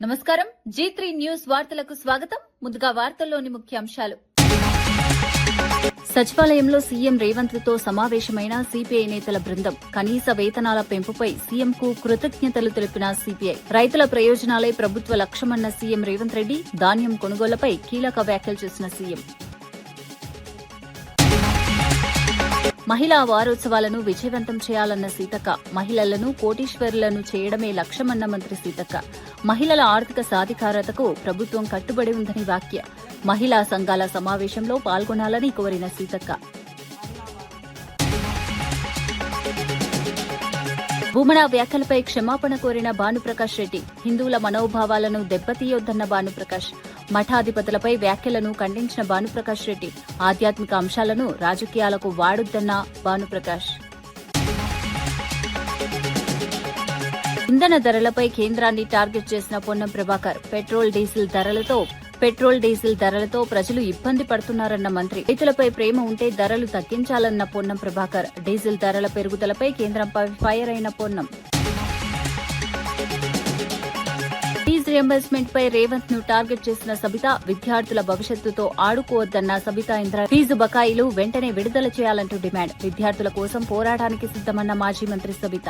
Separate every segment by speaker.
Speaker 1: నమస్కారం G3 news వార్తలకు స్వాగతం. ముందుగా వార్తల్లోని ముఖ్యాంశాలు. సచివాలయంలో సీఎం రేవంత్ తో సమావేశమైన సిపిఐ నేతల బృందం. కనీస వేతనాల పెంపుపై సీఎంకు కృతజ్ఞతలు తెలిపిన సిపిఐ. రైతుల ప్రయోజనాలే ప్రభుత్వ లక్ష్యమన్న సీఎం రేవంత్ రెడ్డి. ధాన్యం కొనుగోలుపై కీలక వ్యాఖ్యలు చేసిన సీఎం. మహిళా వారోత్సవాలను విజయవంతం చేయాలన్న సీతక్క. మహిళలను కోటీశ్వరులను చేయడమే లక్ష్యమన్న మంత్రి సీతక్క. మహిళల ఆర్థిక సాధికారతకు ప్రభుత్వం కట్టుబడి ఉందని వ్యాఖ్య. మహిళా సంఘాల సమావేశంలో పాల్గొనాలని కోరిన సీతక్క. భూమన వ్యాఖ్యలపై క్షమాపణ కోరిన భానుప్రకాష్ రెడ్డి. హిందువుల మనోభావాలను దెబ్బతీయొద్దన్న భానుప్రకాష్. మఠాధిపతులపై వ్యాఖ్యలను ఖండించిన భానుప్రకాష్ రెడ్డి. ఆధ్యాత్మిక అంశాలను రాజకీయాలకు వాడొద్దన్న భానుప్రకాష్. ఇంధన ధరలపై కేంద్రాన్ని టార్గెట్ చేసిన పొన్నం ప్రభాకర్. పెట్రోల్ డీజిల్ ధరలతో ప్రజలు ఇబ్బంది పడుతున్నారన్న మంత్రి. రైతులపై ప్రేమ ఉంటే ధరలు తగ్గించాలన్న పొన్నం ప్రభాకర్. డీజిల్ ధరల పెరుగుదలపై కేంద్రంపై ఫైర్ అయిన పొన్నం. ఫీజు రియంబర్స్మెంట్ పై రేవంత్ ను టార్గెట్ చేసిన సబిత. విద్యార్థుల భవిష్యత్తుతో ఆడుకోవద్దన్న సబితా ఇంద్ర. ఫీజు బకాయిలు వెంటనే విడుదల చేయాలంటూ డిమాండ్. విద్యార్థుల కోసం పోరాటానికి సిద్దమన్న మాజీ మంత్రి సబిత.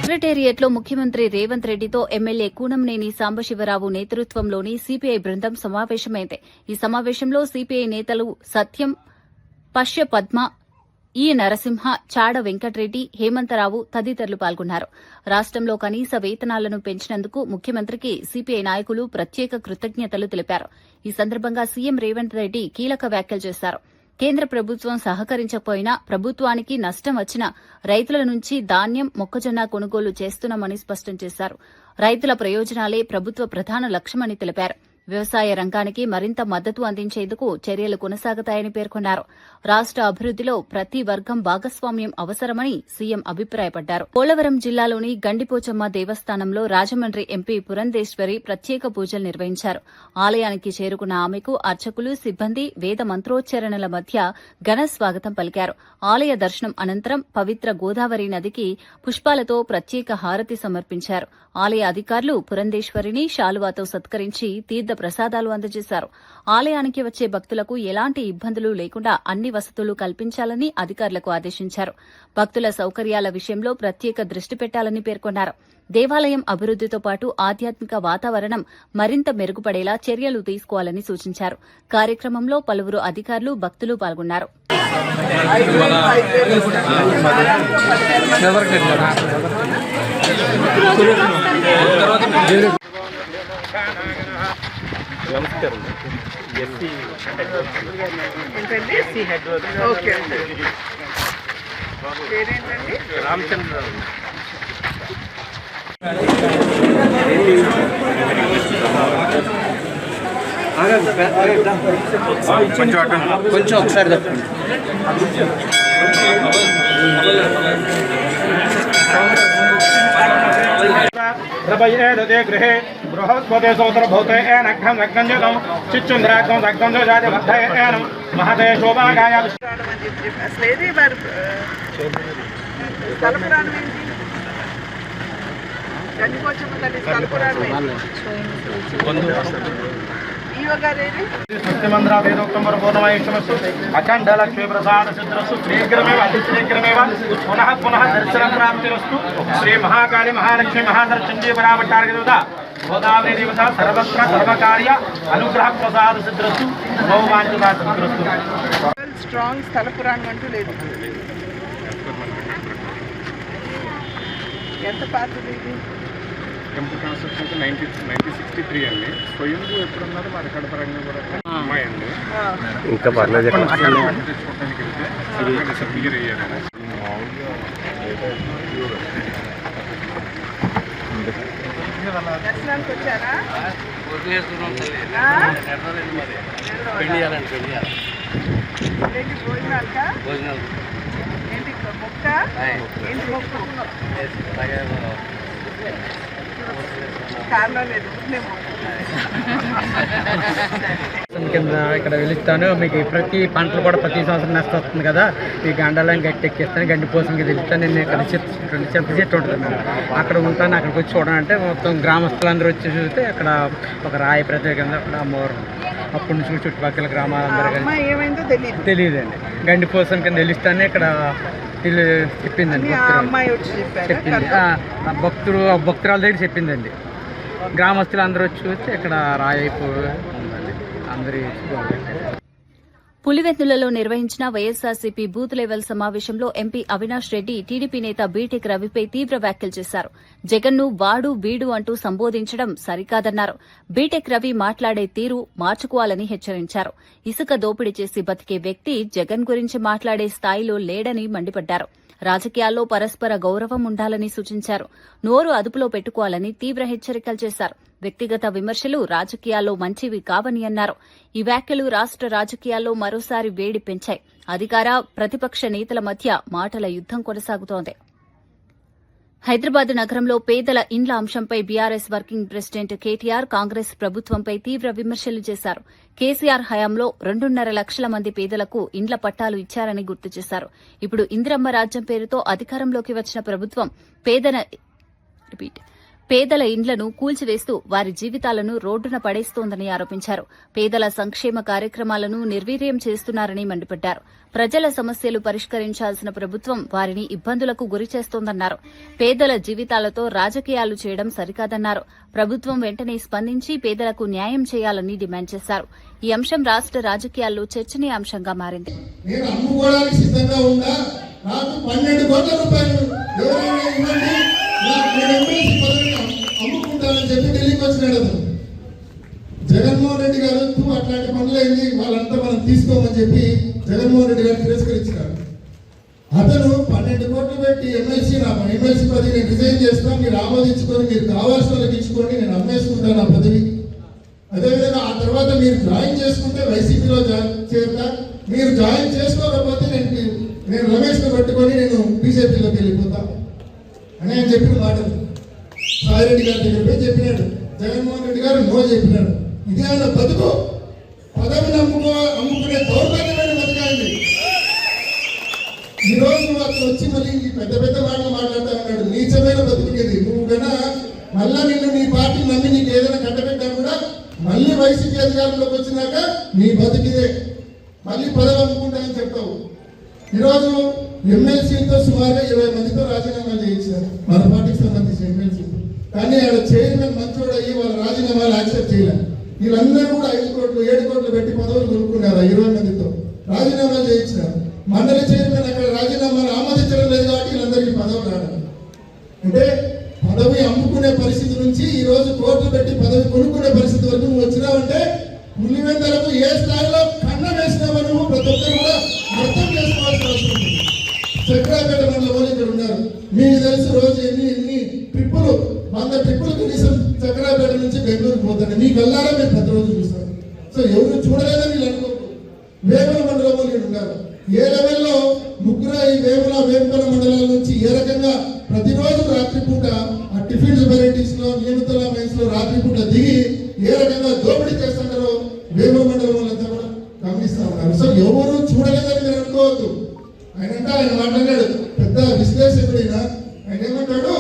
Speaker 1: సెక్రటేరియట్లో ముఖ్యమంత్రి రేవంత్ రెడ్డితో ఎమ్మెల్యే కూనంనేని సాంబశివరావు నేతృత్వంలోని సిపిఐ బృందం సమావేశమైంది. ఈ సమావేశంలో సిపిఐ నేతలు సత్యం, పశ్య పద్మ, ఈ నరసింహ, చాడ వెంకటరెడ్డి, హేమంతరావు తదితరులు పాల్గొన్నారు. రాష్టంలో కనీస వేతనాలను పెంచినందుకు ముఖ్యమంత్రికి సిపిఐ నాయకులు ప్రత్యేక కృతజ్ఞతలు తెలిపారు. ఈ సందర్భంగా సీఎం రేవంత్ రెడ్డి కీలక వ్యాఖ్యలు చేశారు. కేంద్ర ప్రభుత్వం సహకరించకపోయినా ప్రభుత్వానికి నష్టం వచ్చినా రైతుల నుంచి ధాన్యం, మొక్కజొన్న కొనుగోలు చేస్తున్నామని స్పష్టం చేశారు. రైతుల ప్రయోజనాలే ప్రభుత్వ ప్రధాన లక్ష్యమని తెలిపారు. వ్యవసాయ రంగానికి మరింత మద్దతు అందించేందుకు చర్యలు కొనసాగుతాయని పేర్కొన్నారు. రాష్ట అభివృద్దిలో ప్రతి వర్గం భాగస్వామ్యం అవసరమని సీఎం అభిప్రాయపడ్డారు. పోలవరం జిల్లాలోని గండిపోచమ్మ దేవస్థానంలో రాజమండ్రి ఎంపీ పురంధేశ్వరి ప్రత్యేక పూజలు నిర్వహించారు. ఆలయానికి చేరుకున్న ఆమెకు అర్చకులు, సిబ్బంది వేద మంత్రోచ్చరణల మధ్య ఘన స్వాగతం పలికారు. ఆలయ దర్శనం అనంతరం పవిత్ర గోదావరి నదికి పుష్పాలతో ప్రత్యేక హారతి సమర్పించారు. ఆలయ అధికారులు పురంధేశ్వరిని శాలువాతో సత్కరించి తీర్థ ప్రసాదాలు అందజేశారు. ఆలయానికి వచ్చే భక్తులకు ఎలాంటి ఇబ్బందులు లేకుండా అన్ని వసతులు కల్పించాలని అధికారులకు ఆదేశించారు. భక్తుల సౌకర్యాల విషయంలో ప్రత్యేక దృష్టి పెట్టాలని పేర్కొన్నారు. దేవాలయం అభివృద్దితో పాటు ఆధ్యాత్మిక వాతావరణం మరింత మెరుగుపడేలా చర్యలు తీసుకోవాలని సూచించారు. కార్యక్రమంలో పలువురు అధికారులు, భక్తులు పాల్గొన్నారు.
Speaker 2: నమస్కారం. SC head okay Ramachandrarao. కొంచెం ఒకసారి తప్పండి. గృహే బృహస్పతి సోదరభూతే నగ్నం నగ్నంజం చిచ్చుంద్రాగ్నం నగ్నం జాతివర్ధయనం మహతే శోభాగాయ.
Speaker 3: అసలు ఏది వారు స్థలపురాణం ఏంటి? గండిపోచమ్మ తల్లి స్థలపురాణం ఏంటి?
Speaker 2: సత్యమంద్ర వేదోక్తం పూర్ణమేశ్వరస్సు అఖండ లక్ష్మీ ప్రసాద సిద్రస్సు శ్రీగ్రమేవ అతిశ్రీగ్రమేవ పునః పునః దర్శన ప్రాప్తిరస్తు. శ్రీ మహాకాళి మహాలక్ష్మి మహాదర్శంజీ పరావట్టార్గదేవత గోదావరి దేవత సర్వత్ర సర్వకార్య అనుగ్రహ ప్రసాద సిద్రస్సు భౌవాంఛితా సిద్రస్సు.
Speaker 3: స్ట్రాంగ్ స్థల పురాణం అంటూ లేదు. ఎంత పాతది ఇది?
Speaker 4: టెంపుల్ కన్స్ట్రక్షన్ 1963 అండి. స్వయంభూ ఎప్పుడున్నారు మా రికార్డు పరంగా కూడా అమ్మాయి అండి.
Speaker 2: ఇంకా పర్లేదు
Speaker 4: తెచ్చుకోవడానికి వెళ్తే సర్టిఫికేట్ అయ్యారు.
Speaker 3: దర్శనానికి వచ్చారా? భోజనాలు ఏంటి? మొక్క ఏంటి? మొక్కు కారణం లేదు.
Speaker 5: కింద ఇక్కడ వెలుస్తాను. మీకు ప్రతి పంటలు కూడా ప్రతి సంవత్సరం నష్టం వస్తుంది కదా, ఈ గండాలను గట్టెక్కిస్తాను, గండి పోసం వెళ్తాను. నేను ఇక్కడ చింత చెట్టు ఉంటుంది మేడం, అక్కడ ఉంటాను. అక్కడికి వచ్చి చూడాలంటే మొత్తం గ్రామస్తులందరూ వచ్చి చూస్తే అక్కడ ఒక రాయి ప్రత్యేకంగా అక్కడ అమ్మవారు. అప్పటి నుంచి చుట్టుపక్కల గ్రామాలందరూ
Speaker 3: అమ్మాయి ఏమైందో తెలియదు.
Speaker 5: తెలియదండి. గండి పోసం కింద వెలుస్తానే ఇక్కడ చెప్పిందండి.
Speaker 3: ఆ అమ్మాయి వచ్చి చెప్పారు.
Speaker 5: చెప్పింది భక్తురాల దగ్గర చెప్పిందండి. గ్రామస్తులు అందరూ వచ్చి చూస్తే ఇక్కడ రాయి ఉందండి. అందరూ
Speaker 1: పులివెందులలో నిర్వహించిన వైఎస్సార్సీపీ బూత్ లెవెల్ సమావేశంలో ఎంపీ అవినాష్ రెడ్డి టీడీపీ నేత బీటెక్ రవిపై తీవ్ర వ్యాఖ్యలు చేశారు. జగన్ను వాడు వీడు అంటూ సంబోధించడం సరికాదన్నారు. బీటెక్ రవి మాట్లాడే తీరు మార్చుకోవాలని హెచ్చరించారు. ఇసుక దోపిడీ చేసి బతికే వ్యక్తి జగన్ గురించి మాట్లాడే స్థాయిలో లేడని మండిపడ్డారు. రాజకీయాల్లో పరస్పర గౌరవం ఉండాలని సూచించారు. నోరు అదుపులో పెట్టుకోవాలని తీవ్ర హెచ్చరికలు చేశారు. వ్యక్తిగత విమర్శలు రాజకీయాల్లో మంచివి కావని అన్నారు. ఈ వ్యాఖ్యలు రాష్ట రాజకీయాల్లో మరోసారి వేడి పెంచాయి. అధికార ప్రతిపక్ష నేతల మధ్య మాటల యుద్దం కొనసాగుతోంది. హైదరాబాద్ నగరంలో పేదల ఇండ్ల అంశంపై BRS working president KTR Congress ప్రభుత్వంపై తీవ్ర విమర్శలు చేశారు. కేసీఆర్ హయాంలో 2.5 లక్షల మంది పేదలకు ఇండ్ల పట్టాలు ఇచ్చారని గుర్తు చేశారు. ఇప్పుడు ఇందిరమ్మ రాజ్యం పేరుతో అధికారంలోకి వచ్చిన ప్రభుత్వం పేదల ఇండ్లను కూల్చివేస్తూ వారి జీవితాలను రోడ్డున పడేస్తోందని ఆరోపించారు. పేదల సంక్షేమ కార్యక్రమాలను నిర్వీర్యం చేస్తున్నారని మండిపడ్డారు. ప్రజల సమస్యలు పరిష్కరించాల్సిన ప్రభుత్వం వారిని ఇబ్బందులకు గురిచేస్తోందన్నారు. పేదల జీవితాలతో రాజకీయాలు చేయడం సరికాదన్నారు. ప్రభుత్వం వెంటనే స్పందించి పేదలకు న్యాయం చేయాలని డిమాండ్ చేశారు. ఈ అంశం రాష్ట రాజకీయాల్లో చర్చనీయాంశంగా మారింది.
Speaker 6: అమ్ముకుంటానని చెప్పి ఢిల్లీకి వచ్చినాడు అతను. జగన్మోహన్ రెడ్డి గారు అట్లాంటి పనులైంది వాళ్ళంతా మనం తీసుకోమని చెప్పి జగన్మోహన్ రెడ్డి గారు తిరస్కరించినారు. అతను 12 కోట్లు పెట్టి ఎమ్మెల్సీ పదవి నేను రిజైన్ చేస్తాను, మీరు ఆమోదించుకొని మీరు కావాల్సిన వాళ్ళకి ఇచ్చుకోండి, నేను అమ్మేసుకుంటాను ఆ పదవి. అదేవిధంగా ఆ తర్వాత మీరు జాయిన్ చేసుకుంటే వైసీపీలో చేరుతా, మీరు జాయిన్ చేసుకోకపోతే నేను రమేష్ను పట్టుకొని నేను బీజేపీలోకి వెళ్ళిపోతా అని ఆయన చెప్పిన మాటలు సాయిరెడ్డి గారి దగ్గర పోయి చెప్పినాడు. జగన్మోహన్ రెడ్డి గారు నో చెప్పినాడు. ఇదే ఆయన బతుకు, పదవిని అమ్ముకునే దౌర్భాగ్యమైన బతకాలి. ఈ రోజు అతను వచ్చి మళ్ళీ పెద్ద పెద్ద మాటలు మాట్లాడుతూ ఉన్నాడు. నీచమైన బతుకునేది నువ్వు కన్నా మళ్ళా నీ పార్టీ నమ్మి నీకు ఏదైనా కట్టబెట్టా కూడా మళ్ళీ వైసీపీ అధికారంలోకి వచ్చినాక నీ బతుకిదే, మళ్ళీ పదవి అమ్ముకుంటానని చెప్తావు. ఈరోజు ఎమ్మెల్సీలతో సుమారుగా 20 మందితో రాజీనామాలు చేయించారు మన పార్టీకి సంబంధించిన ఎమ్మెల్సీ. కానీ ఆడ చైర్మన్ మంచోడు అయ్యి వాళ్ళ రాజీనామాలు యాక్సెప్ట్ చేయలేదు. వీళ్ళందరూ కూడా 5 కోట్లు 7 కోట్లు పెట్టి పదవులు కొనుక్కున్నారు. 20 మందితో రాజీనామాలు చేయించినారు. మండలి చైర్మన్ అక్కడ రాజీనామాలు ఆమోదించడం లేదు కాబట్టి వీళ్ళందరికీ పదవులు రావడం. అంటే పదవి అమ్ముకునే పరిస్థితి నుంచి ఈ రోజు కోట్లు పెట్టి పదవి కొనుక్కునే పరిస్థితి వరకు నువ్వు వచ్చినావంటే పులివెందులకు ఏ స్థాయిలో కన్నం వేసినావో నువ్వు ప్రతి ఒక్కరు కూడా అర్థం చేసుకోవాల్సిన అవసరం ఉంది. చక్రాపేట మండలంలో ఇక్కడ ఉన్నారు. మీకు తెలుసు రోజు ఎన్ని ట్రిప్పులు 100 ట్రిప్పులు కనీసం చక్రాపేట నుంచి బెంగళూరు పోతాను. మీకు వెళ్ళారా మీరు ప్రతిరోజు చూస్తారు. సో ఎవరు చూడలేదని వీళ్ళు అనుకోరు. వేముల మండలంలో ఇక్కడ ఉన్నారు. ఏ లెవెల్లో ముగ్గురు ఈ వేముల మండలాల నుంచి ఏ రకంగా ప్రతిరోజు రాత్రిపూట ఆ టిఫిన్స్ వెరైటీస్ లో నియమితుల మైన్స్ లో రాత్రిపూట దిగి ఏ రకంగా దోపిడీ చేస్తున్నారో వేముల మండలం వాళ్ళంతా కూడా గమనిస్తా ఉన్నారు. సో ఎవరు చూడలేదని మీరు అనుకోవద్దు. ఆయన మాట్లాడాడు పెద్ద విశ్లేషకుడైనా. ఆయన ఏమంటాడు,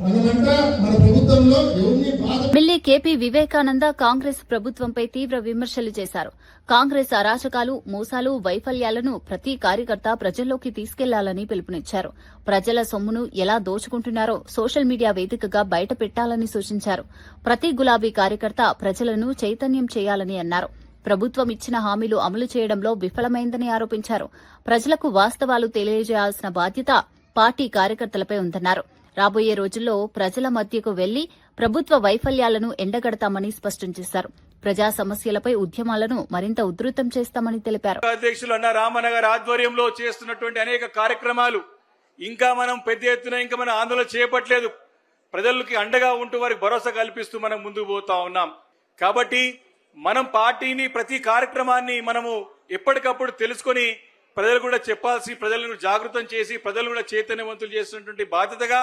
Speaker 6: మనమంట మన ప్రభుత్వంలో ఎవరిని
Speaker 1: ఎమ్మెల్యే కేపీ వివేకానంద కాంగ్రెస్ ప్రభుత్వంపై తీవ్ర విమర్శలు చేశారు. కాంగ్రెస్ అరాచకాలు, మోసాలు, వైఫల్యాలను ప్రతి కార్యకర్త ప్రజల్లోకి తీసుకెళ్లాలని పిలుపునిచ్చారు. ప్రజల సొమ్మును ఎలా దోచుకుంటున్నారో సోషల్ మీడియా వేదికగా బయట పెట్టాలని సూచించారు. ప్రతి గులాబీ కార్యకర్త ప్రజలను చైతన్యం చేయాలని అన్నారు. ప్రభుత్వం ఇచ్చిన హామీలు అమలు చేయడంలో విఫలమైందని ఆరోపించారు. ప్రజలకు వాస్తవాలు తెలియజేయాల్సిన బాధ్యత పార్టీ కార్యకర్తలపై ఉందన్నారు. రాబోయే రోజుల్లో ప్రజల మధ్యకు వెళ్లి ప్రభుత్వ వైఫల్యాలను ఎండగడతామని స్పష్టం చేశారు. ప్రజా సమస్యలపై ఉద్యమాలను మరింత ఉధృతం చేస్తామని తెలిపారు.
Speaker 7: అధ్యక్షులు అన్న రామన్న గారి ఆధ్వర్యంలో చేస్తున్నటువంటి అనేక కార్యక్రమాలు ఇంకా మనం పెద్ద ఎత్తున మనం ఆందోళన చేపట్టలేదు. ప్రజలకి అండగా ఉంటూ వారికి భరోసా కల్పిస్తూ మనం ముందుకు పోతా ఉన్నాం. కాబట్టి మనం పార్టీని ప్రతి కార్యక్రమాన్ని మనము ఎప్పటికప్పుడు తెలుసుకొని ప్రజలు కూడా చెప్పాల్సి, ప్రజలను జాగృతం చేసి ప్రజలు కూడా చైతన్యవంతులు చేస్తున్నటువంటి బాధ్యతగా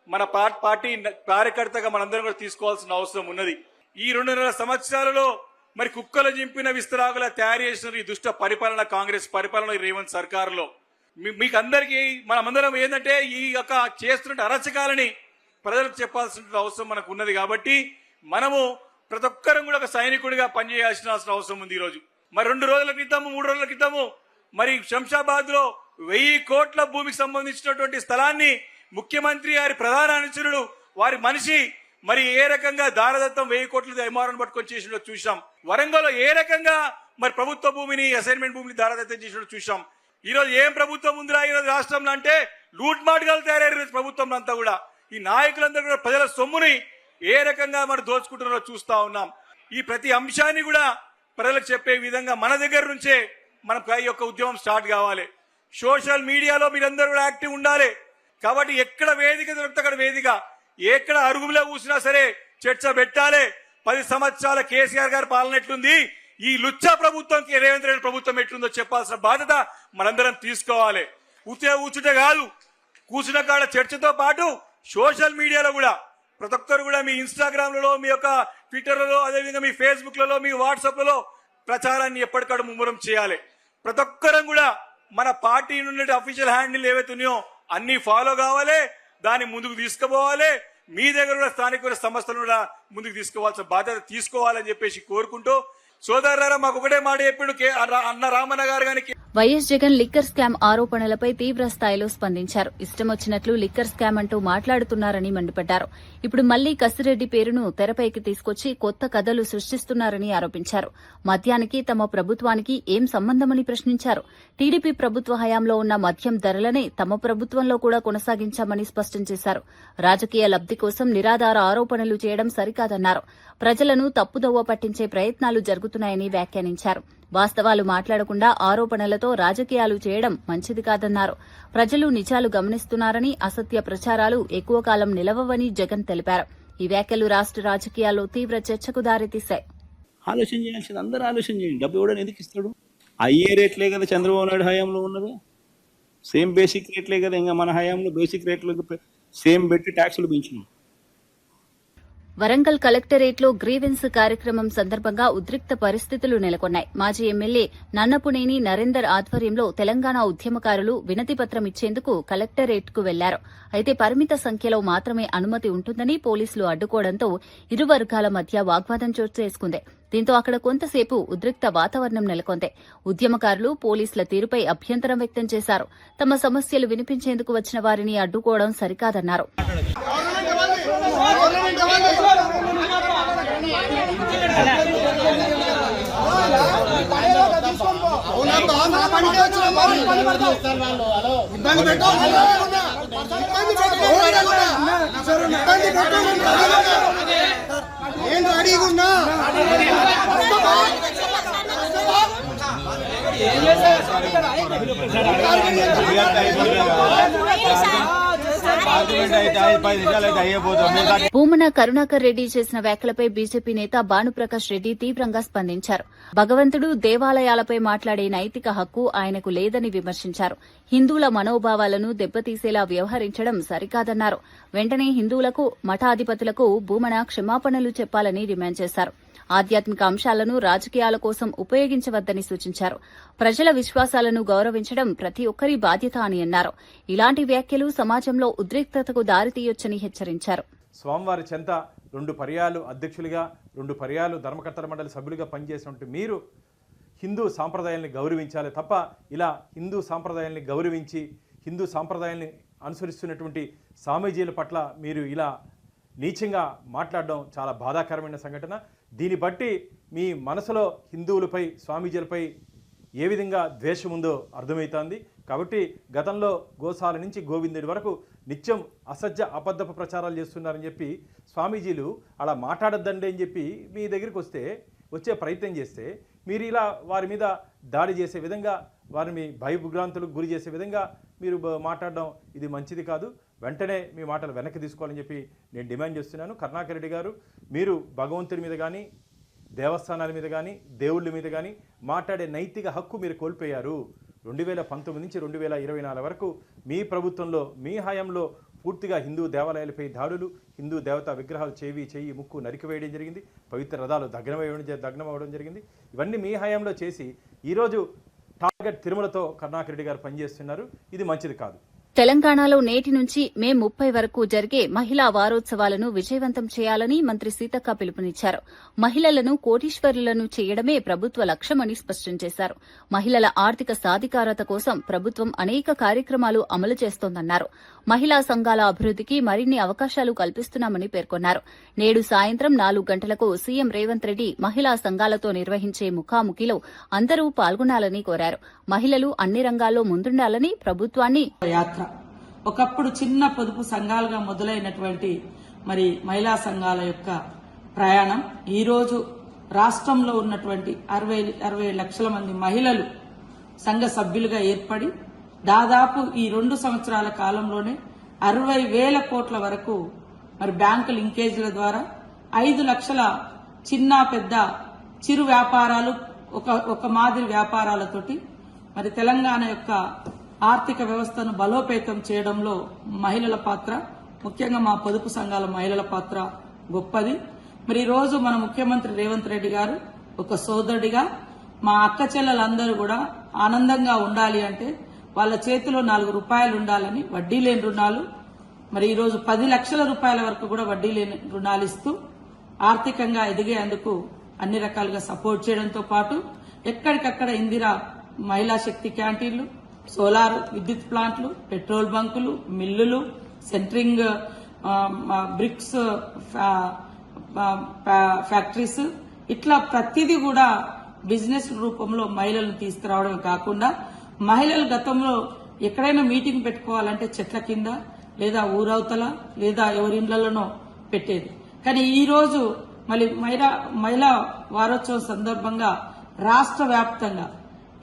Speaker 7: మన పార్టీ కార్యకర్తగా మనందరం కూడా తీసుకోవాల్సిన అవసరం ఉన్నది. ఈ 2.5 సంవత్సరాలలో మరి కుక్కలు జింపిన విస్తరాకులా తయారు చేసిన ఈ దుష్ట పరిపాలన కాంగ్రెస్ పరిపాలన రేవంత్ సర్కారులో మీకు అందరికీ మనమందరం ఏంటంటే ఈ యొక్క చేస్తున్న అరచకాలని ప్రజలకు చెప్పాల్సిన అవసరం మనకు ఉన్నది. కాబట్టి మనము ప్రతి ఒక్కరం కూడా ఒక సైనికుడిగా పనిచేయాల్సిన అవసరం ఉంది. ఈరోజు మరి 2 రోజుల క్రితము 3 రోజుల క్రితము మరి శంషాబాద్ లో 1000 కోట్ల భూమికి సంబంధించినటువంటి స్థలాన్ని ముఖ్యమంత్రి గారి ప్రధాన అనుచరుడు వారి మనిషి మరి ఏ రకంగా దారదత్తం 1000 కోట్ల ఎంఆర్ఓని పట్టుకొని చేసినట్టు చూసాం. వరంగల్లో ఏ రకంగా మరి ప్రభుత్వ భూమిని అసైన్మెంట్ భూమిని దారదత్తం చేసినట్టు చూసాం. ఈ రోజు ఏం ప్రభుత్వం ఉందిరా ఈ రోజు రాష్ట్రంలో అంటే లూట్ మాటగాలు తయారయ్యారు ప్రభుత్వం అంతా కూడా. ఈ నాయకులందరూ కూడా ప్రజల సొమ్ముని ఏ రకంగా మరి దోచుకుంటున్నారో చూస్తా ఉన్నాం. ఈ ప్రతి అంశాన్ని కూడా ప్రజలకు చెప్పే విధంగా మన దగ్గర నుంచే మన ఈ యొక్క ఉద్యమం స్టార్ట్ కావాలి. సోషల్ మీడియాలో మీరందరూ కూడా యాక్టివ్ ఉండాలి. కాబట్టి ఎక్కడ వేదిక దొరికితే అక్కడ వేదిక, ఎక్కడ అరుగులో కూర్చున్నా సరే చర్చ పెట్టాలి. 10 సంవత్సరాల కేసీఆర్ గారి పాలన ఎట్లుంది, ఈ లుచ్చా ప్రభుత్వంకి రేవంత్ రెడ్డి ప్రభుత్వం ఎట్లుందో చెప్పాల్సిన బాధ్యత మనందరం తీసుకోవాలి. కూర్చుంటే కాదు, కూర్చున్న కాడ చర్చతో పాటు సోషల్ మీడియాలో కూడా ప్రతి ఒక్కరు కూడా మీ ఇన్స్టాగ్రామ్లలో, మీ యొక్క ట్విట్టర్లలో, అదేవిధంగా మీ ఫేస్బుక్లలో, మీ వాట్సాప్లలో ప్రచారాన్ని ఎప్పటికక్కడ ముమ్మరం చేయాలి. ప్రతి ఒక్కరం కూడా మన పార్టీ నుండి అఫీషియల్ హ్యాండిల్ ఏవైతే ఉన్నాయో అన్ని ఫాలో కావాలి, దాన్ని ముందుకు తీసుకుపోవాలి. మీ దగ్గర కూడా స్థానిక సంస్థలను కూడా ముందుకు తీసుకోవాల్సిన బాధ్యత తీసుకోవాలని చెప్పేసి కోరుకుంటూ, సోదరులారా మాకు ఒకటే మాట చెప్పిండు అన్న రామన్న గారు గాని
Speaker 1: వైఎస్ జగన్ లిక్కర్ స్కామ్ ఆరోపణలపై తీవ్ర స్థాయిలో స్పందించారు. ఇష్టం వచ్చినట్లు లిక్కర్ స్కామ్ అంటూ మాట్లాడుతున్నారని మండిపడ్డారు. ఇప్పుడు మళ్లీ కసిరెడ్డి పేరును తెరపైకి తీసుకొచ్చి కొత్త కథలు సృష్టిస్తున్నారని ఆరోపించారు. మద్యానికి తమ ప్రభుత్వానికి ఏం సంబంధమని ప్రశ్నించారు. టీడీపీ ప్రభుత్వ హయాంలో ఉన్న మద్యం ధరలనే తమ ప్రభుత్వంలో కూడా కొనసాగించామని స్పష్టం చేశారు. రాజకీయ లబ్ది కోసం నిరాధార ఆరోపణలు చేయడం సరికాదన్నారు. ప్రజలను తప్పుదోవ పట్టించే ప్రయత్నాలు జరుగుతున్నాయని వ్యాఖ్యానించారు. వాస్తవాలు మాట్లాడకుండా ఆరోపణలతో రాజకీయాలు చేయడం మంచిది కాదన్నారు. ప్రజలు నిజాలు గమనిస్తున్నారని, అసత్య ప్రచారాలు ఎక్కువ కాలం నిలవవని జగన్ తెలిపారు. ఈ వ్యాఖ్యలు రాష్ట్ర రాజకీయాల్లో తీవ్ర చర్చకు దారితీశాయి.
Speaker 8: ఆలోచన చేయాల్సింది అందరూ ఆలోచన చేయండి. డబ్బు ఎవడని ఎందుకు ఇస్తాడు? అయ్యే రేట్లే కదా చంద్రబాబు నాయుడు హయాంలో ఉన్నది, సేమ్ బేసిక్ రేట్లే కదా. ఇంకా మన హయాంలో బేసిక్ రేట్లు సేమ్ పెట్టి ట్యాక్సులు పెంచినాం.
Speaker 1: వరంగల్ కలెక్టరేట్లో గ్రీవెన్స్ కార్యక్రమం సందర్భంగా ఉద్రిక్త పరిస్థితులు నెలకొన్నాయి. మాజీ ఎమ్మెల్యే నన్నపునేని నరేందర్ ఆధ్వర్యంలో తెలంగాణ ఉద్యమకారులు వినతిపత్రం ఇచ్చేందుకు కలెక్టరేట్కు వెళ్లారు. అయితే పరిమిత సంఖ్యలో మాత్రమే అనుమతి ఉంటుందని పోలీసులు అడ్డుకోవడంతో ఇరు వర్గాల మధ్య వాగ్వాదం చోటు చేసుకుంది. దీంతో అక్కడ కొంతసేపు ఉద్రిక్త వాతావరణం నెలకొంది. ఉద్యమకారులు పోలీసుల తీరుపై అభ్యంతరం వ్యక్తం చేశారు. తమ సమస్యలు వినిపించేందుకు వచ్చిన వారిని అడ్డుకోవడం సరికాదన్నారు. భూమన కరుణాకర్ రెడ్డి చేసిన వ్యాఖ్యలపై బీజేపీ నేత భానుప్రకాష్ రెడ్డి తీవ్రంగా స్పందించారు. భగవంతుడు, దేవాలయాలపై మాట్లాడే నైతిక హక్కు ఆయనకు లేదని విమర్శించారు. హిందువుల మనోభావాలను దెబ్బతీసేలా వ్యవహరించడం సరికాదన్నారు. వెంటనే హిందువులకు, మఠాధిపతులకు భూమన క్షమాపణలు చెప్పాలని డిమాండ్ చేశారు. ఆధ్యాత్మిక అంశాలను రాజకీయాల కోసం ఉపయోగించవద్దని సూచించారు. ప్రజల విశ్వాసాలను గౌరవించడం ప్రతి ఒక్కరి బాధ్యత అని అన్నారు. ఇలాంటి వ్యాఖ్యలు సమాజంలో ఉద్రిక్తతకు దారితీయొచ్చని హెచ్చరించారు.
Speaker 2: స్వామివారి చెంత 2 పర్యాలు అధ్యక్షులుగా, 2 పర్యాలు ధర్మకర్తల మండలి సభ్యులుగా పనిచేసినట్టు మీరు హిందూ సాంప్రదాయాల్ని గౌరవించాలి తప్ప ఇలా హిందూ సాంప్రదాయాల్ని గౌరవించి హిందూ సాంప్రదాయాల్ని అనుసరిస్తున్నటువంటి స్వామీజీల పట్ల మీరు ఇలా నీచంగా మాట్లాడడం చాలా బాధాకరమైన సంఘటన. దీన్ని బట్టి మీ మనసులో హిందువులపై, స్వామీజీలపై ఏ విధంగా ద్వేషం ఉందో అర్థమవుతోంది. కాబట్టి గతంలో గోశాల నుంచి గోవిందుడి వరకు నిత్యం అసత్య అబద్ధపు ప్రచారాలు చేస్తున్నారని చెప్పి స్వామీజీలు అలా మాట్లాడొద్దండి అని చెప్పి మీ దగ్గరికి వచ్చే ప్రయత్నం చేస్తే మీరు ఇలా వారి మీద దాడి చేసే విధంగా, వారిని భయభ్రాంతులకు గురి చేసే విధంగా మీరు మాట్లాడడం ఇది మంచిది కాదు. వెంటనే మీ మాటలు వెనక్కి తీసుకోవాలని చెప్పి నేను డిమాండ్ చేస్తున్నాను. కరుణాకర్ రెడ్డి గారు, మీరు భగవంతుడి మీద కానీ, దేవస్థానాల మీద కానీ, దేవుళ్ళ మీద కానీ మాట్లాడే నైతిక హక్కు మీరు కోల్పోయారు. 2019 నుంచి 2024 వరకు మీ ప్రభుత్వంలో, మీ హయాంలో పూర్తిగా హిందూ దేవాలయాలపై దాడులు, హిందూ దేవతా విగ్రహాలు చెయ్యి ముక్కు నరికివేయడం జరిగింది, పవిత్ర రథాలు దగ్నం అవ్వడం జరిగింది. ఇవన్నీ మీ హయాంలో చేసి ఈరోజు టార్గెట్ తిరుమలతో కరుణాకర్ రెడ్డి గారు పనిచేస్తున్నారు. ఇది మంచిది కాదు.
Speaker 1: తెలంగాణలో నేటి నుంచి మే 30 వరకు జరిగే మహిళా వారోత్సవాలను విజయవంతం చేయాలని మంత్రి సీతక్క పిలుపునిచ్చారు. మహిళలను కోటీశ్వరులను చేయడమే ప్రభుత్వ లక్ష్యమని స్పష్టం చేశారు. మహిళల ఆర్థిక సాధికారత కోసం ప్రభుత్వం అనేక కార్యక్రమాలు అమలు చేస్తోందన్నారు. మహిళా సంఘాల అభివృద్దికి మరిన్ని అవకాశాలు కల్పిస్తున్నామని పేర్కొన్నారు. నేడు సాయంత్రం 4 గంటలకు సీఎం రేవంత్ రెడ్డి మహిళా సంఘాలతో నిర్వహించే ముఖాముఖిలో అందరూ పాల్గొనాలని కోరారు. మహిళలు అన్ని రంగాల్లో ముందుండాలని ప్రభుత్వాన్ని
Speaker 9: యాత్ర ఒకప్పుడు చిన్న పొదుపు సంఘాలుగా మొదలైనటువంటి మరి మహిళా సంఘాల యొక్క ప్రయాణం ఈరోజు రాష్ట్రంలో ఉన్నటువంటి 60 లక్షల మంది మహిళలు సంఘ సభ్యులుగా ఏర్పడి దాదాపు ఈ 2 సంవత్సరాల కాలంలోనే 60,000 కోట్ల వరకు మరి బ్యాంకు లింకేజీల ద్వారా 5 లక్షల చిన్న పెద్ద చిరు వ్యాపారాలు ఒక మాదిరి వ్యాపారాలతోటి మరి తెలంగాణ యొక్క ఆర్థిక వ్యవస్థను బలోపేతం చేయడంలో మహిళల పాత్ర, ముఖ్యంగా మా పొదుపు సంఘాల మహిళల పాత్ర గొప్పది. మరి ఈ రోజు మన ముఖ్యమంత్రి రేవంత్ రెడ్డి గారు ఒక సోదరుడిగా మా అక్క చెల్లెలందరూ కూడా ఆనందంగా ఉండాలి అంటే వాళ్ళ చేతిలో 4 రూపాయలు ఉండాలని వడ్డీ లేని రుణాలు మరి ఈ రోజు 10 లక్షల రూపాయల వరకు కూడా వడ్డీ లేని రుణాలు ఇస్తూ ఆర్థికంగా ఎదిగేందుకు అన్ని రకాలుగా సపోర్ట్ చేయడంతో పాటు ఎక్కడికక్కడ ఇందిరా మహిళా శక్తి క్యాంటీన్లు, సోలార్ విద్యుత్ ప్లాంట్లు, పెట్రోల్ బంకులు, మిల్లులు, సెంట్రింగ్ బ్రిక్స్ ఫ్యాక్టరీస్, ఇట్లా ప్రతిదీ కూడా బిజినెస్ రూపంలో మహిళలను తీసుకురావడమే కాకుండా మహిళలు గతంలో ఎక్కడైనా మీటింగ్ పెట్టుకోవాలంటే చెట్ల కింద లేదా ఊరవతల లేదా ఎవరిండ్లలోనో పెట్టేది. కానీ ఈ రోజు మళ్ళీ మహిళా వారోత్సవం సందర్భంగా రాష్ట్ర వ్యాప్తంగా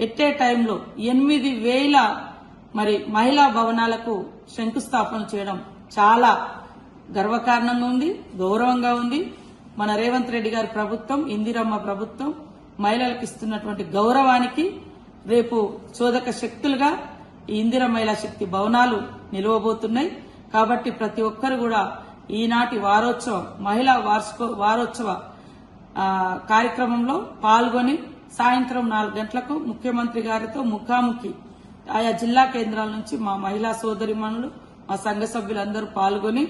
Speaker 9: ఎట్టే టైంలో 8,000 మరి మహిళా భవనాలకు శంకుస్థాపన చేయడం చాలా గర్వకారణంగా ఉంది, గౌరవంగా ఉంది. మన రేవంత్ రెడ్డి గారి ప్రభుత్వం, ఇందిరమ్మ ప్రభుత్వం మహిళలకు ఇస్తున్నటువంటి గౌరవానికి రేపు చోదక శక్తులుగా ఈ ఇందిరా మహిళా శక్తి భవనాలు నిలవబోతున్నాయి. కాబట్టి ప్రతి ఒక్కరు కూడా ఈనాటి మహిళా వారోత్సవ కార్యక్రమంలో పాల్గొని సాయంత్రం 4 గంటలకు ముఖ్యమంత్రి గారితో ముఖాముఖి ఆయా జిల్లా కేంద్రాల నుంచి మా మహిళా సోదరిమణులు, మా సంఘ సభ్యులందరూ పాల్గొని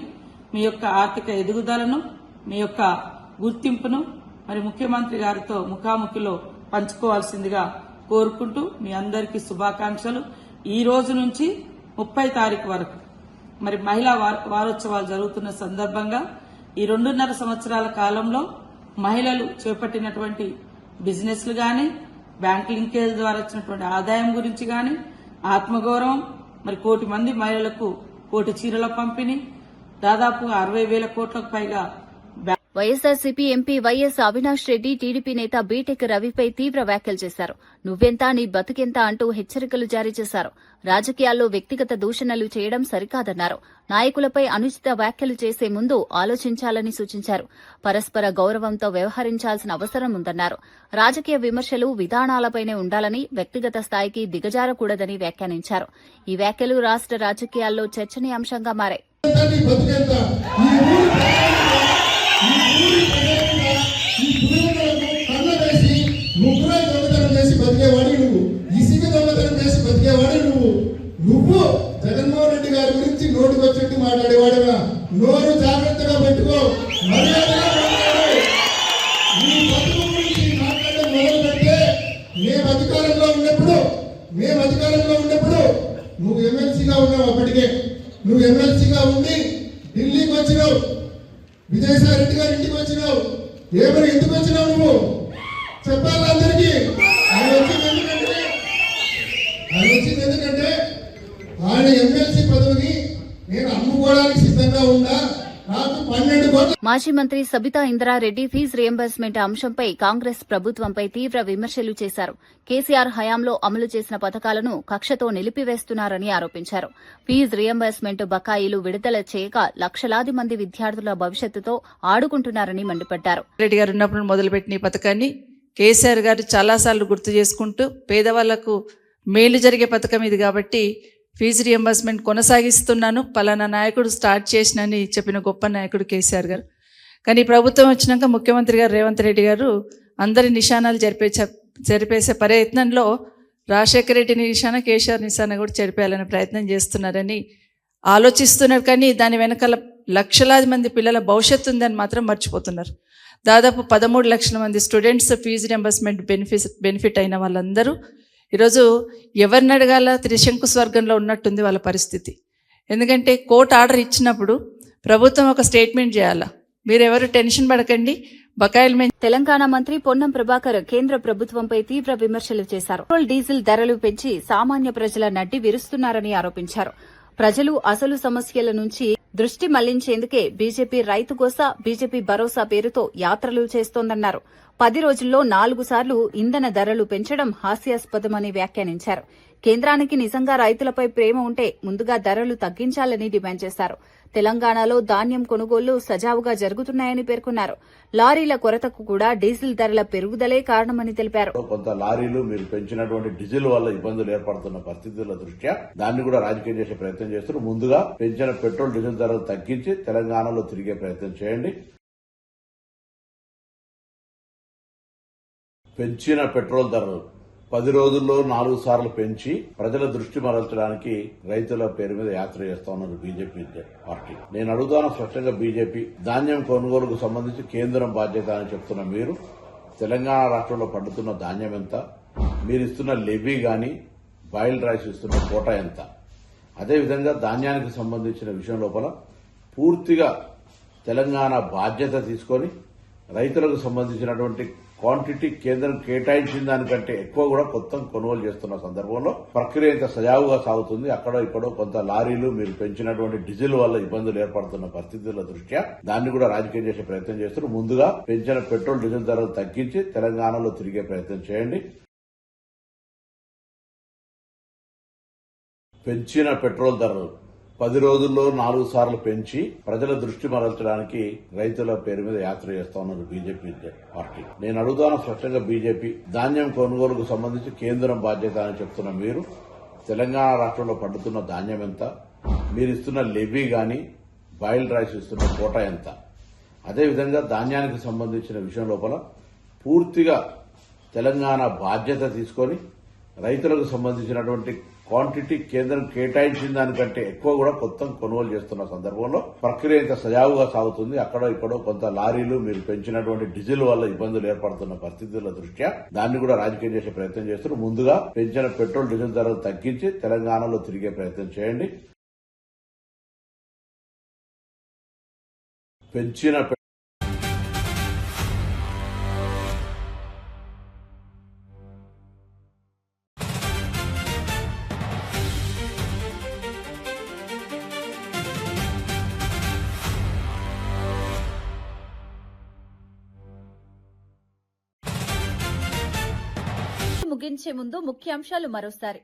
Speaker 9: మీ యొక్క ఆర్థిక ఎదుగుదలను, మీ యొక్క గుర్తింపును మరి ముఖ్యమంత్రి గారితో ముఖాముఖిలో పంచుకోవాల్సిందిగా కోరుకుంటూ మీ అందరికీ శుభాకాంక్షలు. ఈ రోజు నుంచి 30 తారీఖు వరకు మరి మహిళా వారోత్సవాలు జరుగుతున్న సందర్భంగా ఈ 2.5 సంవత్సరాల కాలంలో మహిళలు చేపట్టినటువంటి బిజినెస్లు గాని, బ్యాంక్ లింకేజ్ ద్వారా వచ్చినటువంటి ఆదాయం గురించి గాని, ఆత్మగౌరవం, మరి 1 కోటి మంది మహిళలకు 1 కోటి చీరల పంపిణీ, దాదాపు 60,000 కోట్లకు పైగా
Speaker 1: YSRCP MP YS Avinash Reddy TDP నేత బీటెక్ రవిపై తీవ్ర వ్యాఖ్యలు చేశారు. నువ్వెంత నీ బతుకెంత అంటూ హెచ్చరికలు జారీ చేశారు. రాజకీయాల్లో వ్యక్తిగత దూషణలు చేయడం సరికాదన్నారు. నాయకులపై అనుచిత వ్యాఖ్యలు చేసే ముందు ఆలోచించాలని సూచించారు. పరస్పర గౌరవంతో వ్యవహరించాల్సిన అవసరం ఉందన్నారు. రాజకీయ విమర్శలు విధానాలపైనే ఉండాలని, వ్యక్తిగత స్థాయికి దిగజారకూడదని వ్యాఖ్యానించారు. ఈ వ్యాఖ్యలు రాష్ట్ర రాజకీయాల్లో చర్చనీయాంశంగా మారాయి.
Speaker 6: నువ్వు జగన్మోహన్ రెడ్డి గారి గురించి నోటికొచ్చినట్టు మాట్లాడేవాడుగా, నోరు జాగ్రత్తగా పెట్టుకో, మర్యాదగా మాట్లాడు. నీ బతుకు గురించి మాట్లాడడం మొదలు పెడితే మేము అధికారంలో ఉన్నప్పుడు నువ్వు ఎమ్మెల్సీగా ఉన్నావు. అప్పటికే నువ్వు ఎమ్మెల్సీగా ఉండి ఢిల్లీకి వచ్చినావు, విజయసాయి రెడ్డి గారి ఇంటికి వచ్చినావు. ఏమని ఎందుకు వచ్చినావు నువ్వు చెప్పాలి అందరికీ. ఆయన వచ్చింది ఎందుకంటే ఆయన ఎమ్మెల్సీ పదవిని నేను అమ్ముకోవడానికి సిద్ధంగా ఉన్నా. నాకు 12 కోట్ల.
Speaker 1: మాజీ మంత్రి సబితా ఇంద్రారెడ్డి ఫీజు రియంబర్స్మెంట్ అంశంపై కాంగ్రెస్ ప్రభుత్వంపై తీవ్ర విమర్శలు చేశారు. కేసీఆర్ హయాంలో అమలు చేసిన పథకాలను కక్షతో నిలిపివేస్తున్నారని ఆరోపించారు. ఫీజు రియంబర్స్మెంట్ బకాయిలు విడుదల చేయక లక్షలాది మంది విద్యార్థుల భవిష్యత్తుతో ఆడుకుంటున్నారని మండిపడ్డారు.
Speaker 10: రెడ్డి గారు ఉన్నప్పుడు మొదలుపెట్టిన ఈ పథకాన్ని కేసీఆర్ గారు చాలాసార్లు గుర్తు చేసుకుంటూ పేదవాళ్లకు మేలు జరిగే పథకం ఇది కాబట్టి ఫీజు రియంబర్స్మెంట్ కొనసాగిస్తున్నాను, పలానా నాయకుడు స్టార్ట్ చేసినని చెప్పిన గొప్ప నాయకుడు కేసీఆర్ గారు. కానీ ప్రభుత్వం వచ్చినాక ముఖ్యమంత్రి గారు రేవంత్ రెడ్డి గారు అందరి నిశానాలు జరిపేసే ప్రయత్నంలో రాజశేఖర రెడ్డి నిశాన, కేసీఆర్ నిశాన కూడా చెరిపేయాలనే ప్రయత్నం చేస్తున్నారని ఆలోచిస్తున్నారు. కానీ దాని వెనకాల లక్షలాది మంది పిల్లల భవిష్యత్తు ఉందని మాత్రం మర్చిపోతున్నారు. దాదాపు 13 లక్షల మంది స్టూడెంట్స్ ఫీజు రియంబర్స్మెంట్ బెనిఫిట్ అయిన వాళ్ళందరూ ఈరోజు ఎవరిని అడగాల త్రిశంకు స్వర్గంలో ఉన్నట్టుంది వాళ్ళ పరిస్థితి. ఎందుకంటే కోర్టు ఆర్డర్ ఇచ్చినప్పుడు ప్రభుత్వం ఒక స్టేట్మెంట్ చేయాలా, మీరెవరు టెన్షన్ పడకండి, బకాయిల
Speaker 1: తెలంగాణ మంత్రి పొన్నం ప్రభాకర్ కేంద్ర ప్రభుత్వంపై తీవ్ర విమర్శలు చేశారు. పెట్రోల్, డీజిల్ ధరలు పెంచి సామాన్య ప్రజల నడ్డి విరుస్తున్నారని ఆరోపించారు. ప్రజలు అసలు సమస్యల నుంచి దృష్టి మళ్లించేందుకే బీజేపీ రైతు గోసా, బీజేపీ భరోసా పేరుతో యాత్రలు చేస్తోందన్నారు. 10 రోజుల్లో 4 సార్లు ఇంధన ధరలు పెంచడం హాస్యాస్పదమని వ్యాఖ్యానించారు. కేంద్రానికి నిజంగా రైతులపై ప్రేమ ఉంటే ముందుగా ధరలు తగ్గించాలని డిమాండ్ చేశారు. తెలంగాణలో ధాన్యం కొనుగోళ్లు సజావుగా జరుగుతున్నాయని పేర్కొన్నారు. లారీల కొరతకు కూడా డీజిల్ ధరల పెరుగుదలే కారణమని తెలిపారు.
Speaker 11: కొంత లారీలు మీరు పెంచినటువంటి డీజిల్ వల్ల ఇబ్బందులు ఏర్పడుతున్న పరిస్థితుల దృష్ట్యా దాన్ని కూడా రాజకీయం చేసే ప్రయత్నం చేస్తున్నారు. ముందుగా పెంచిన పెట్రోల్, డీజిల్ ధరలు తగ్గించి తెలంగాణలో తిరిగే ప్రయత్నం చేయండి. పెంచిన పెట్రోల్ ధరలు 10 రోజుల్లో 4 సార్లు పెంచి ప్రజల దృష్టి మరల్చడానికి రైతుల పేరు మీద యాత్ర చేస్తా ఉన్నారు బీజేపీ పార్టీ. నేను అడుగుతాను స్పష్టంగా, బీజేపీ ధాన్యం కొనుగోలుకు సంబంధించి కేంద్రం బాధ్యత అని చెప్తున్న మీరు తెలంగాణ రాష్ట్రంలో పండుతున్న ధాన్యం ఎంత, మీరు ఇస్తున్న లెవీ గాని బాయిల్డ్ రైస్ ఇస్తున్న కోటా ఎంత, అదేవిధంగా ధాన్యానికి సంబంధించిన విషయం లోపల పూర్తిగా తెలంగాణ బాధ్యత తీసుకొని రైతులకు సంబంధించినటువంటి క్వాంటిటీ కేంద్రం కేటాయించిన దానికంటే ఎక్కువ కూడా కొత్త కొనుగోలు చేస్తున్న సందర్భంలో ప్రక్రియ ఇంత సజావుగా సాగుతుంది. అక్కడో ఇక్కడో కొంత లారీలు మీరు పెంచినటువంటి డీజిల్ వల్ల ఇబ్బందులు ఏర్పడుతున్న పరిస్థితుల దృష్ట్యా దాన్ని కూడా రాజకీయం చేసే ప్రయత్నం చేస్తున్నారు. ముందుగా పెంచిన పెట్రోల్, డీజిల్ ధరలు తగ్గించి తెలంగాణలో తిరిగే ప్రయత్నం చేయండి. పెంచిన పెట్రోల్ ధరలు 10 రోజుల్లో 4 సార్లు పెంచి ప్రజల దృష్టి మరల్చడానికి రైతుల పేరు మీద యాత్ర చేస్తా ఉన్నారు బీజేపీ పార్టీ. నేను అడుగుతాను స్పష్టంగా, బీజేపీ ధాన్యం కొనుగోలుకు సంబంధించి కేంద్రం బాధ్యత అని చెప్తున్న మీరు తెలంగాణ రాష్ట్రంలో పండుతున్న ధాన్యం ఎంత, మీరు ఇస్తున్న లెవీ గాని బాయిల్డ్ రైస్ ఇస్తున్న కోటా ఎంత, అదేవిధంగా ధాన్యానికి సంబంధించిన విషయం లోపల పూర్తిగా తెలంగాణ బాధ్యత తీసుకొని రైతులకు సంబంధించినటువంటి క్వాంటిటీ కేంద్రం కేటాయించిన దానికంటే ఎక్కువ కూడా కొత్త కొనుగోలు చేస్తున్న సందర్భంలో ప్రక్రియ ఇంత సజావుగా సాగుతుంది. అక్కడో ఇక్కడో కొంత లారీలు మీరు పెంచినటువంటి డీజిల్ వల్ల ఇబ్బందులు ఏర్పడుతున్న పరిస్థితుల దృష్ట్యా దాన్ని కూడా రాజకీయం చేసే ప్రయత్నం చేస్తున్నారు. ముందుగా పెంచిన పెట్రోల్, డీజిల్ ధరలు తగ్గించి తెలంగాణలో తిరిగే ప్రయత్నం చేయండి. పెంచిన
Speaker 1: ముగించే ముందు ముఖ్యాంశాలు మరోసారి.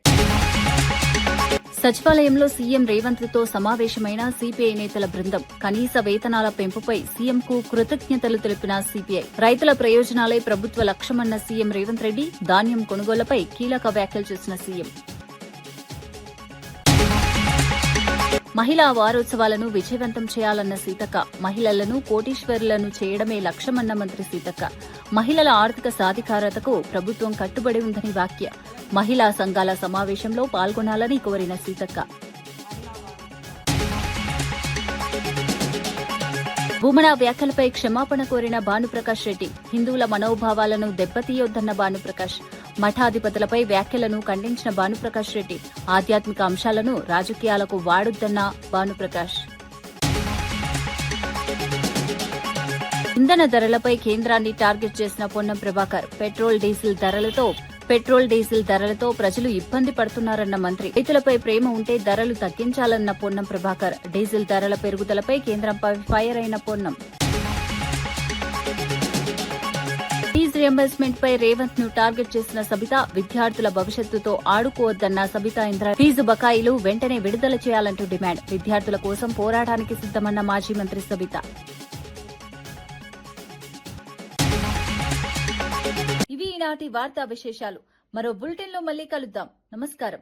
Speaker 1: సచివాలయంలో సీఎం రేవంత్ తో సమావేశమైన సిపిఐ నేతల బృందం. కనీస వేతనాల పెంపుపై సీఎంకు కృతజ్ఞతలు తెలిపిన సిపిఐ. రైతుల ప్రయోజనాలే ప్రభుత్వ లక్ష్యమన్న సీఎం రేవంత్ రెడ్డి. ధాన్యం కొనుగోళ్లపై కీలక వ్యాఖ్యలు చేసిన సీఎం. మహిళా వారోత్సవాలను విజయవంతం చేయాలన్న సీతక్క. మహిళలను కోటీశ్వరులను చేయడమే లక్ష్యమన్న మంత్రి సీతక్క. మహిళల ఆర్థిక సాధికారతకు ప్రభుత్వం కట్టుబడి ఉందని వ్యాఖ్య. మహిళా సంఘాల సమావేశంలో పాల్గొనాలని కోరిన సీతక్క. భూమన వ్యాఖ్యలపై క్షమాపణ కోరిన భానుప్రకాష్ రెడ్డి. హిందువుల మనోభావాలను దెబ్బతీయొద్దన్న భానుప్రకాష్. మఠాధిపతులపై వ్యాఖ్యలను ఖండించిన భానుప్రకాష్ రెడ్డి. ఆధ్యాత్మిక అంశాలను రాజకీయాలకు వాడొద్దన్న భానుప్రకాష్. ఇంధన ధరలపై కేంద్రాన్ని టార్గెట్ చేసిన పొన్నం ప్రభాకర్. పెట్రోల్ డీజిల్ ధరలతో ప్రజలు ఇబ్బంది పడుతున్నారన్న మంత్రి. రైతులపై ప్రేమ ఉంటే ధరలు తగ్గించాలన్న పొన్నం ప్రభాకర్. డీజిల్ ధరల పెరుగుదలపై కేంద్రంపై ఫైర్ అయిన పొన్నం. ఫీజు రియంబర్స్మెంట్ పై రేవంత్ ను టార్గెట్ చేసిన సబితా. విద్యార్థుల భవిష్యత్తుతో ఆడుకోవద్దన్న సబితా ఇంద్ర. ఫీజు బకాయిలు వెంటనే విడుదల చేయాలంటూ డిమాండ్. విద్యార్థుల కోసం పోరాటానికి సిద్దమన్న మాజీ మంత్రి సబితా. ఇవి ఈనాటి వార్తా విశేషాలు. మరో బులెటిన్లో మళ్లీ కలుద్దాం. నమస్కారం.